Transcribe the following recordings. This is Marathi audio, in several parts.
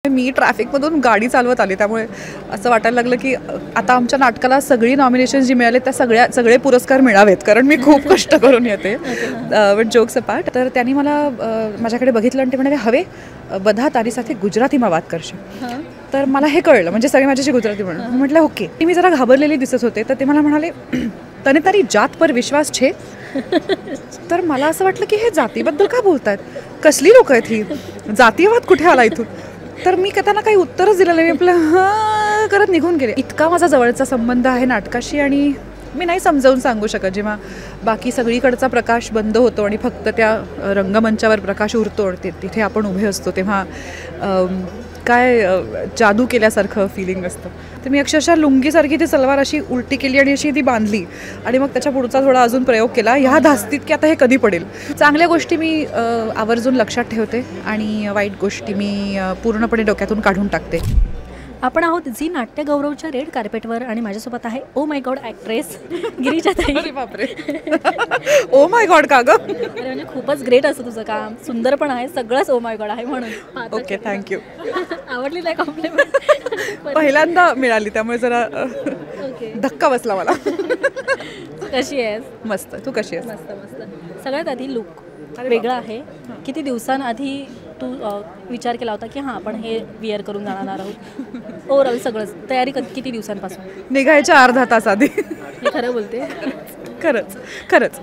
मी ट्रॅफिकमधून गाडी चालवत आले, त्यामुळे असं वाटायला लागलं की आता आमच्या नाटकाला सगळी नॉमिनेशन जी मिळाले त्या सगळे पुरस्कार मिळावेत, कारण मी खूप कष्ट करून येते. बट जोक्स अपार्ट, तर त्यांनी मला माझ्याकडे बघितलं आणि ते म्हणाले, हवे બધા તારી સાથે ગુજરાતીમાં વાત કરશે. तर मला हे कळलं, म्हणजे सगळे माझ्याशी गुजराती म्हणून. म्हटलं ओके. मी जरा घाबरलेली दिसत होते, तर ते मला म्हणाले, तने तारी जात पर विश्वास छे. तर मला असं वाटलं की हे जातीबद्दल का बोलतायत, कसली लोक आहेत ही, जातीयवाद कुठे आला इथून. तर मी त्यांना काही उत्तरच दिलं नाही. मी आपलं हां करत निघून गेले. इतका माझा जवळचा संबंध आहे नाटकाशी, आणि मी नाही समजावून सांगू शकत. जेव्हा बाकी सगळीकडचा प्रकाश बंद होतो आणि फक्त त्या रंगमंचावर प्रकाश उरतो आणि तिथे आपण उभे असतो, तेव्हा काय जादू केल्यासारखं फिलिंग असतं. तर मी अक्षरशः लुंगीसारखी ती सलवार अशी उलटी केली आणि अशी ती बांधली, आणि मग त्याच्या पुढचा थोडा अजून प्रयोग केला ह्या धास्तीत की आता हे कधी पडेल. चांगल्या गोष्टी मी आवर्जून लक्षात ठेवते आणि वाईट गोष्टी मी पूर्णपणे डोक्यातून काढून टाकते. आपण आहोत झी नाट्य गौरवच्या रेड कार्पेटवर, आणि माझ्यासोबत आहे oh my God actress Girija ताई. अरे बापरे, ओ माय गॉड का गं? अरे म्हणजे खूपच ग्रेट असं तुझं काम, सुंदर पण आहे, सगळंच ओ माय गॉड आहे म्हणून. Okay, thank you. आवडली नाही कॉम्प्लिमेंट? पहिल्यांदा मिळाली, त्यामुळे जरा धक्का बसला मला. कशी आहेस? मस्त. तू कशी आहेस? मस्त मस्त. सगळ्यात आधी लुक वेगळा आहे. किती दिवसांआधी तू विचार केला होता की हां आपण हे विअर करून जाणार आहोत? ओव्हरऑल सगळंच तयारी किती दिवसांपासून? निघायच्या अर्धा तास आधी. मी खरं बोलते? खरंच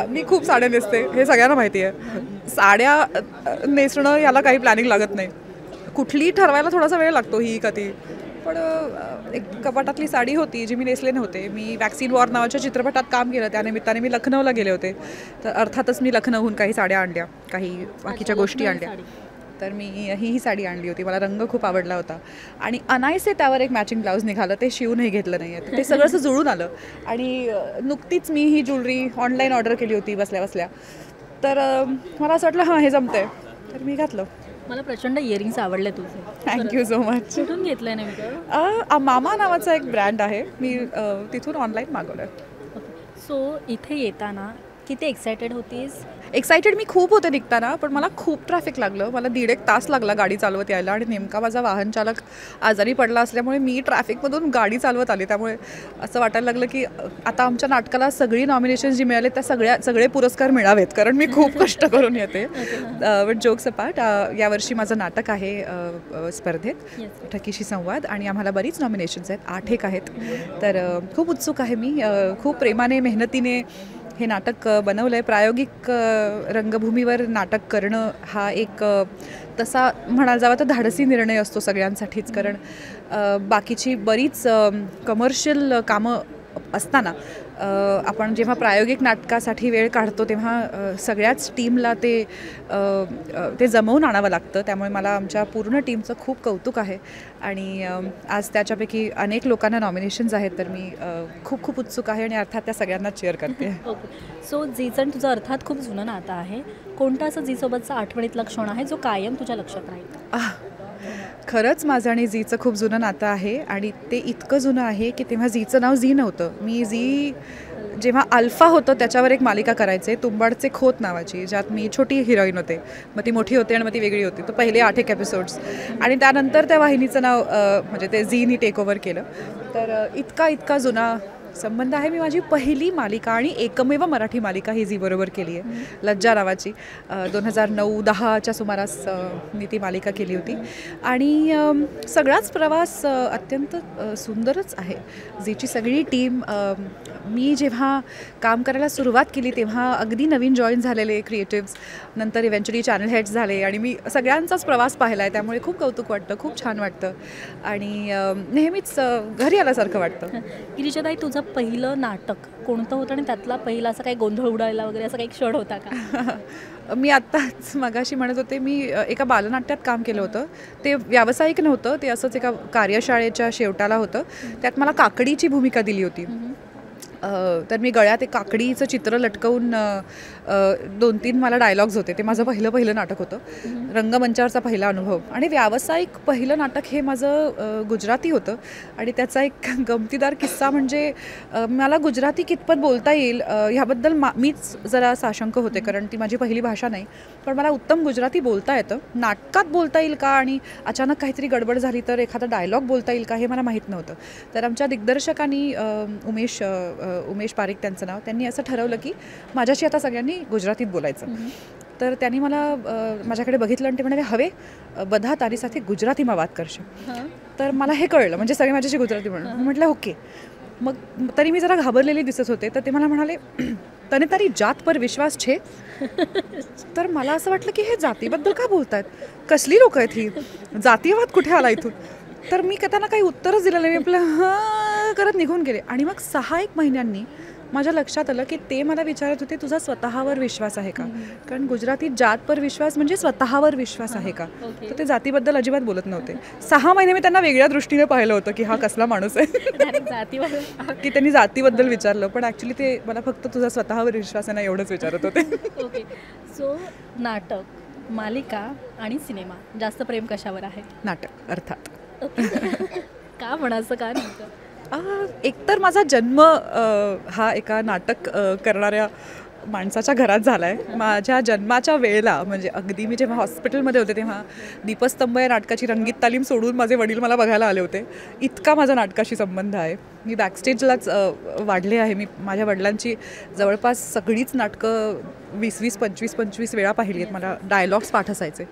मी खूप साड्या नेसते, हे सगळ्यांना माहिती आहे. साड्या नेसणं याला काही प्लॅनिंग लागत नाही. कुठली ठरवायला थोडासा वेळ लागतो, ही का ती. पण एक कपाटातली साडी होती जी मी नेसले नव्हते. मी वॅक्सिन वॉर नावाच्या चित्रपटात काम केलं, त्यानिमित्ताने मी लखनौला गेले होते. तर अर्थातच मी लखनौहून काही साड्या आणल्या, काही बाकीच्या गोष्टी आणल्या. तर मी ही साडी आणली होती, मला रंग खूप आवडला होता, आणि अनायसे त्यावर एक मॅचिंग ब्लाऊज निघालं, ते शिवूनही घेतलं नाही आहे. ते सगळं असं जुळून आलं. आणि नुकतीच मी ही ज्वेलरी ऑनलाईन ऑर्डर केली होती बसल्या बसल्या. तर मला असं वाटलं हां हे जमतंय, तर मी घातलं. मला प्रचंड इयरिंग्स आवडले तुझे. Thank you so much. कुठून घेतलंय नेमकं? मामा नावाचा एक ब्रँड आहे, मी तिथून ऑनलाईन मागवलं आहे. सो इथे येताना किती एक्सायटेड होतीस? एक्सायटेड मी खूप होते निघताना, पण मला खूप ट्रॅफिक लागलं. मला 1.5 तास लागला गाडी चालवत यायला, आणि नेमका माझा वाहन चालक आजारी पडला असल्यामुळे मी ट्रॅफिकमधून गाडी चालवत आले. त्यामुळे असं वाटायला लागलं की आता आमच्या नाटकाला सगळी नॉमिनेशन जी मिळाले त्या सगळे पुरस्कार मिळावेत, कारण मी खूप कष्ट करून येते. बट जोक्स अपार्ट, यावर्षी माझं नाटक आहे स्पर्धेत, ठकीशी संवाद, आणि आम्हाला बरीच नॉमिनेशन्स आहेत, 8 एक आहेत. तर खूप उत्सुक आहे मी. खूप प्रेमाने मेहनतीने हे नाटक बनवलं आहे. प्रायोगिक रंगभूमीवर नाटक करणं हा एक तसा म्हणायला जावा तर धाडसी निर्णय असतो सगळ्यांसाठीच, कारण बाकीची बरीच कमर्शियल कामं असताना आपण जेव्हा प्रायोगिक नाटकासाठी वेळ काढतो तेव्हा सगळ्याच टीमला ते जमवून आणावं लागतं. त्यामुळे मला आमच्या पूर्ण टीमचं खूप कौतुक आहे, आणि आज त्याच्यापैकी अनेक लोकांना नॉमिनेशन्स आहेत. तर मी खूप खूप उत्सुक आहे, आणि अर्थात त्या सगळ्यांना चेअर करते. ओके. सो झीचं तुझं अर्थात खूप जुनं नातं आहे. कोणता असं झीसोबतचा आठवणीतला क्षण आहे जो कायम तुझ्या लक्षात राहील? खरंच माझं आणि झीचं खूप जुनं नातं आहे, आणि ते इतकं जुनं आहे की तेव्हा झीचं नाव झी नव्हतं. मी झी जेव्हा अल्फा होतं त्याच्यावर एक मालिका करायचे, तुंबाडचे खोत नावाची, ज्यात मी छोटी हिरोईन होते. मग ती मोठी होते आणि मग ती वेगळी होती. तर पहिले 8 एक एपिसोड्स, आणि त्यानंतर त्या वाहिनीचं नाव म्हणजे ते झीनी टेक ओव्हर केलं. तर इतका जुना संबंध आहे. मी माझी पहिली मालिका आणि एकमेव मराठी मालिका ही झीबरोबर केली आहे, लज्जा नावाची. 2009-10च्या सुमारास मी ती मालिका केली होती, आणि सगळाच प्रवास अत्यंत सुंदरच आहे. झीची सगळी टीम, मी जेव्हा काम करायला सुरुवात केली तेव्हा अगदी नवीन जॉईन झालेले क्रिएटिव्स, नंतर इव्हेंच्युअली चॅनल हेड्स झाले, आणि मी सगळ्यांचाच प्रवास पाहिला आहे. त्यामुळे खूप कौतुक वाटतं, खूप छान वाटतं, आणि नेहमीच घरी आल्यासारखं वाटतं. गिरीजाताई, तुझं पहिलं नाटक कोणतं होतं, आणि त्यातला पहिला असं काही गोंधळ उडायला वगैरे असा काही क्षण होता का? मी आत्ताच मगाशी म्हणत होते, मी एका बालनाट्यात काम केलं होतं. ते व्यावसायिक नव्हतं, ते असंच एका कार्यशाळेच्या शेवटाला होतं. त्यात मला काकडीची भूमिका दिली होती. तर मी गळ्यात एक काकडीचं चित्र लटकवून 2-3 मला डायलॉग्स होते. ते माझं पहिलं नाटक होतं, रंगमंचावरचा पहिला अनुभव. आणि व्यावसायिक पहिलं नाटक हे माझं गुजराती होतं. आणि त्याचा एक गमतीदार किस्सा म्हणजे मला गुजराती कितपत बोलता येईल ह्याबद्दल मीच जरा साशंक होते, कारण ती माझी पहिली भाषा नाही. पण मला उत्तम गुजराती बोलता येतं. नाटकात बोलता येईल का आणि अचानक काहीतरी गडबड झाली तर एखादा डायलॉग बोलता येईल का हे मला माहीत नव्हतं. तर आमच्या दिग्दर्शकांनी उमेश पारिक त्यांचं नाव, त्यांनी असं ठरवलं की माझ्याशी आता सगळ्यांनी गुजरातीत बोलायचं. तर त्यांनी मला माझ्याकडे बघितलं आणि ते म्हणाले, हवे बधा तारी साथे गुजरातीમાં વાત करशे. तर मला हे कळलं, म्हणजे सगळे माझ्याशी गुजराती म्हणून. म्हटलं ओके. मग तरी मी जरा घाबरलेली दिसत होते. तर ते मला म्हणाले, तने तारी जात पर विश्वास छे. तर मला असं वाटलं की हे जातीबद्दल का बोलतायत, कसली लोक आहेत ही, जातीयवाद कुठे आला इथून. तर मी त्यांना काही उत्तरच दिलं नाही. मी आपलं हां करत निघून गेले. आणि मग 6-1 महिन्यांनी माझ्या लक्षात आलं की ते मला विचारत होते, तुझा स्वतःवर विश्वास आहे का. कारण गुजरातीत जात पर विश्वास म्हणजे स्वतःवर विश्वास आहे का. तर ते जातीबद्दल अजिबात बोलत नव्हते. 6 महिने मी त्यांना वेगळ्या दृष्टीने पाहिलं होतं की हा कसला माणूस आहे की त्यांनी जातीबद्दल विचारलं. पण ॲक्च्युली ते मला फक्त तुझा स्वतःवर विश्वास आहे ना एवढंच विचारत होते. ओके. सो नाटक, मालिका आणि सिनेमा, जास्त प्रेम कशावर आहे? नाटक अर्थात. का म्हणायचं, का नाही? एकतर माझा जन्म हा एका नाटक करणाऱ्या माणसाच्या घरात झाला आहे. माझ्या जन्माच्या वेळेला म्हणजे अगदी मी जेव्हा हॉस्पिटलमध्ये होते तेव्हा दीपस्तंभ या नाटकाची रंगीत तालीम सोडून माझे वडील मला बघायला आले होते. इतका माझा नाटकाशी संबंध आहे. मी बॅकस्टेजलाच वाढले आहे. मी माझ्या वडिलांची जवळपास सगळीच नाटकं 20-20, 25-25 वेळा पाहिली आहेत. मला डायलॉग्स पाठ असायचे.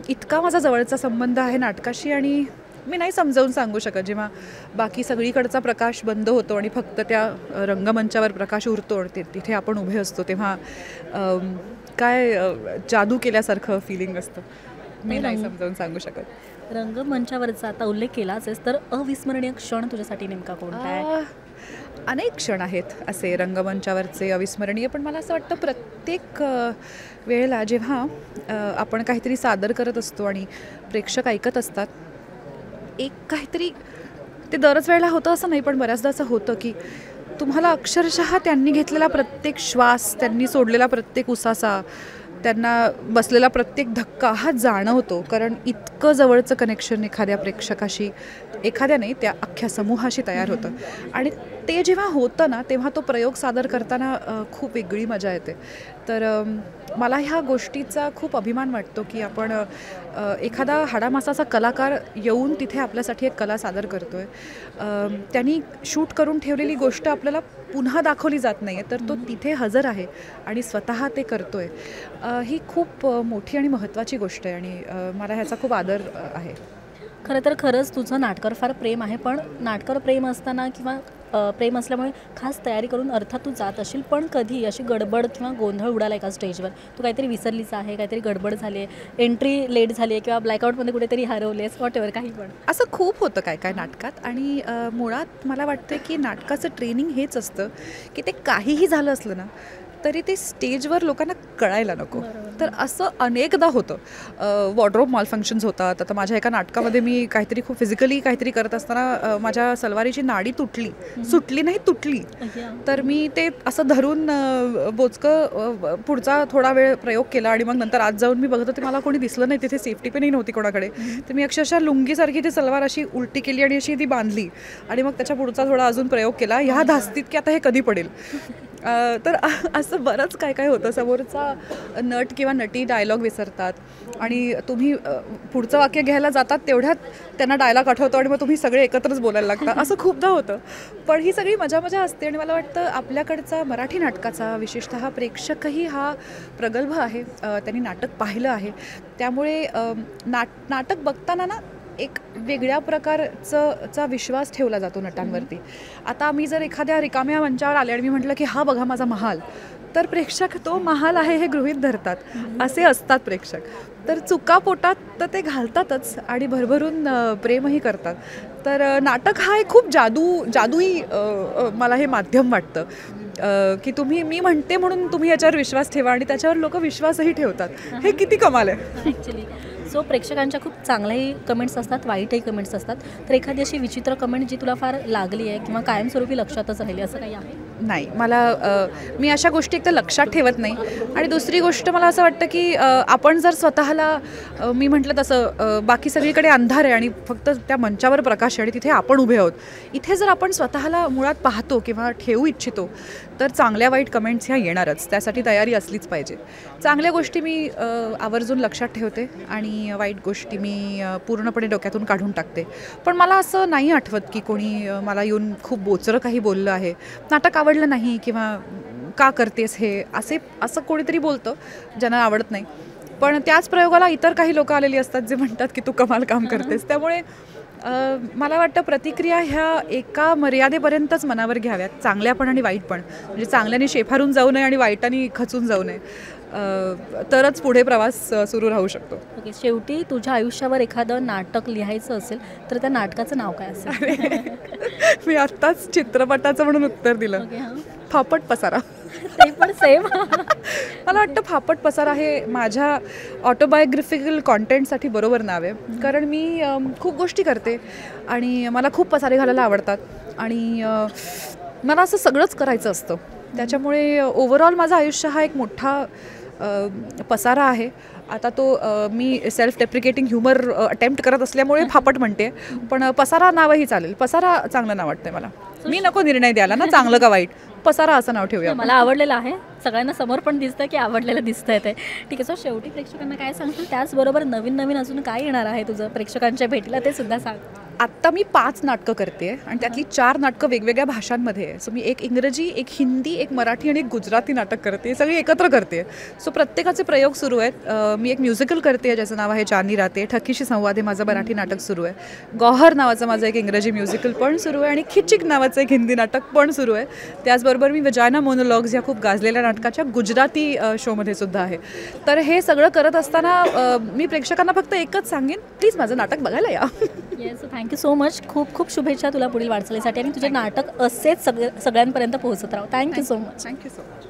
इतका माझा जवळचा संबंध आहे नाटकाशी. आणि मी नाही समजावून सांगू शकत. जेव्हा बाकी सगळीकडचा प्रकाश बंद होतो आणि फक्त त्या रंगमंचावर प्रकाश उरतो आणि तिथे आपण उभे असतो, तेव्हा काय जादू केल्यासारखं फिलिंग असतं. मी नाही समजावून सांगू शकत. रंगमंचावरचा आता उल्लेख केलाच आहेस, तर अविस्मरणीय क्षण तुझ्यासाठी नेमका कोणता आहे? अनेक क्षण आहेत असे रंगमंचावरचे अविस्मरणीय. पण मला असं वाटतं प्रत्येक वेळेला जेव्हा आपण काहीतरी सादर करत असतो आणि प्रेक्षक ऐकत असतात, एक काहीतरी ते दरच वेळेला होतं असं नाही, पण बऱ्याचदा असं होतं की तुम्हाला अक्षरशः त्यांनी घेतलेला प्रत्येक श्वास, त्यांनी सोडलेला प्रत्येक उसासा, त्यांना बसलेला प्रत्येक धक्का हा जाणवतो. कारण इतकं जवळचं कनेक्शन एखाद्या प्रेक्षकाशी, एखाद्या नाही त्या अख्ख्या समूहाशी तयार होतं. आणि ते जेव्हा होतं ना तेव्हा तो प्रयोग सादर करताना खूप वेगळी मजा येते. तर मला ह्या गोष्टीचा खूप अभिमान वाटतो की आपण एखादा हाडामासाचा कलाकार येऊन तिथे आपल्यासाठी एक कला सादर करतो आहे. त्यांनी शूट करून ठेवलेली गोष्ट आपल्याला पुन्हा दाखवली जात नाही आहे, तर तो तिथे हजर आहे आणि स्वतः ते करतो आहे. ही खूप मोठी आणि महत्त्वाची गोष्ट आहे आणि मला ह्याचा खूप आदर आहे. खरंच तुझं नाटकावर फार प्रेम आहे. पण नाटकावर प्रेम असताना किंवा प्रेम असल्यामुळे खास तयारी करून अर्थात तू जात असेल, पण कधी अशी गडबड किंवा गोंधळ उडाला आहे का स्टेजवर? तू काहीतरी विसरलीच आहे, काहीतरी गडबड झाली आहे, एंट्री लेट झाली आहे किंवा ब्लॅकआउटमध्ये कुठेतरी हरवलेस, व्हॉट एव्हर, काही पण असं खूप होतं काय काय नाटकात. आणि मुळात मला वाटतं की नाटकाचं ट्रेनिंग हेच असतं की ते काहीही झालं असलं ना तरी ते स्टेजवर लोकांना कळायला नको. तर असं अनेकदा होतं. वॉर्डरोब मॉलफंक्शन्स होतात. आता माझ्या एका नाटकामध्ये मी काहीतरी खूप फिजिकली काहीतरी करत असताना माझ्या सलवारीची नाडी सुटली नाही तुटली. तर मी ते असं धरून बोचकं पुढचा थोडा वेळ प्रयोग केला आणि मग नंतर आज जाऊन मी बघत होते, मला कोणी दिसलं नाही, तिथे सेफ्टी पेनही नव्हती कोणाकडे. तर मी अक्षरशः लुंगीसारखी ती सलवार अशी उलटी केली आणि अशी ती बांधली आणि मग त्याच्या पुढचा थोडा अजून प्रयोग केला ह्या धास्तीत की आता हे कधी पडेल. तर असं बरंच काय काय होतं. समोरचा नट किंवा नटी डायलॉग विसरतात आणि तुम्ही पुढचं वाक्य घ्यायला जातात तेवढ्यात त्यांना डायलॉग आठवतो आणि मग तुम्ही सगळे एकत्रच बोलायला लागता. असं खूपदा होतं. पण ही सगळी मजा असते आणि मला वाटतं आपल्याकडचा मराठी नाटकाचा विशेषतः प्रेक्षकही हा प्रगल्भ आहे. त्यांनी नाटक पाहिलं आहे, त्यामुळे नाटक बघताना ना एक वेगळ्या प्रकारचा विश्वास ठेवला जातो नटांवरती. आता मी जर एखाद्या रिकाम्या मंचावर आले आणि मी म्हटलं की हा बघा माझा महाल, तर प्रेक्षक तो महाल आहे हे गृहीत धरतात. असे असतात प्रेक्षक. तर चुका पोटात तर ते घालतातच आणि भरभरून प्रेमही करतात. तर नाटक हा एक खूप जादुई मला हे माध्यम वाटतं की मी म्हणते म्हणून तुम्ही याच्यावर विश्वास ठेवा आणि त्याच्यावर लोक विश्वासही ठेवतात. हे किती कमाल आहे. ॲक्च्युली. सो प्रेक्षकांच्या खूप चांगल्याही कमेंट्स असतात, वाईटही कमेंट्स असतात. तर एखादी अशी विचित्र कमेंट जी तुला फार लागली आहे किंवा कायमस्वरूपी लक्षातच राहिली असं काही आहे? नाही, मला मी अशा गोष्टी एक तर लक्षात ठेवत नाही. आणि दुसरी गोष्ट मला असं वाटतं की आपण जर स्वतःला मी म्हटलं तसं बाकी सगळीकडे अंधार आहे आणि फक्त त्या मंचावर प्रकाश आहे आणि तिथे आपण उभे आहोत. इथे जर आपण स्वतःला मुळात पाहतो किंवा ठेवू इच्छितो तर चांगल्या वाईट कमेंट्स ह्या येणारच. त्यासाठी तयारी असलीच पाहिजे. चांगल्या गोष्टी मी आवर्जून लक्षात ठेवते आणि वाईट गोष्टी मी पूर्णपणे डोक्यातून काढून टाकते. पण मला असं नाही आठवत की कोणी मला येऊन खूप बोचरं काही बोललं आहे, नाटक आवडलं नाही किंवा का करतेस हे असं कोणीतरी बोलतं ज्यांना आवडत नाही. पण त्याच प्रयोगाला इतर काही लोक आलेली असतात जे म्हणतात की तू कमाल काम करतेस. त्यामुळे मला वाटतं प्रतिक्रिया ह्या एका मर्यादेपर्यंतच मनावर घ्याव्यात, चांगल्या पण आणि वाईट पण. म्हणजे चांगल्याने शेफारून जाऊ नये आणि वाईटाने खचून जाऊ नये, तरच पुढे प्रवास सुरू राहू शकतो. ओके, शेवटी तुझ्या आयुष्यावर एखादं नाटक लिहायचं असेल तर त्या नाटकाचं नाव काय असेल? मी आत्ताच चित्रपटाचं म्हणून उत्तर दिलं. ओके, हां. फापट पसारा. ते पण सेम. मला वाटतं फापट पसारा हे माझ्या ऑटोबायोग्राफिकल कॉन्टेंटसाठी बरोबर नाव आहे. कारण मी खूप गोष्टी करते आणि मला खूप पसारे घालायला आवडतात आणि मला असं सगळंच करायचं असतं. त्याच्यामुळे ओव्हरऑल माझं आयुष्य हा एक मोठा पसारा आहे. आता तो मी सेल्फ डेप्रिकेटिंग ह्युमर अटेम्प्ट करत असल्यामुळे फापट म्हणते, पण पसारा नावही चालेल. पसारा चांगलं नाव वाटतंय मला. मी नको निर्णय द्यायला ना चांगलं का वाईट, पसारा असं नाव ठेवूया. मला आवडलेलं आहे, सगळ्यांना समोर पण दिसतं की आवडलेलं दिसतंय ते. ठीक आहे, सो शेवटी प्रेक्षकांना काय सांगतील, त्याचबरोबर नवीन नवीन अजून काय येणार आहे तुझं प्रेक्षकांच्या भेटीला ते सुद्धा सांग. आत्ता मी 5 नाटकं करते आणि त्यातली 4 नाटकं वेगवेगळ्या भाषांमध्ये आहे. सो मी एक इंग्रजी, एक हिंदी, एक मराठी आणि एक गुजराती नाटक करते. सगळी एकत्र करते. सो प्रत्येकाचे प्रयोग सुरू आहेत. मी एक म्युझिकल करते ज्याचं नाव आहे चांदनी राते. ठकीशी संवाद हे माझं मराठी नाटक सुरू आहे. गौहर नावाचं माझं एक इंग्रजी म्युझिकल पण सुरू आहे आणि खिचिक नावाचं एक हिंदी नाटक पण सुरू आहे. त्याचबरोबर मी वजायना मोनोलॉग्स या खूप गाजलेल्या नाटकाच्या गुजराती शोमध्ये सुद्धा आहे. तर हे सगळं करत असताना मी प्रेक्षकांना फक्त एकच सांगेन, प्लीज माझं नाटक बघायला या. Yes, thank you so much. खूप खूप शुभेच्छा तुला पुढील वाटचालीसाठी आणि तुझे नाटक असेच सगळ्यांपर्यंत पोहोचत राहू. Thank you so much. Thank you so much.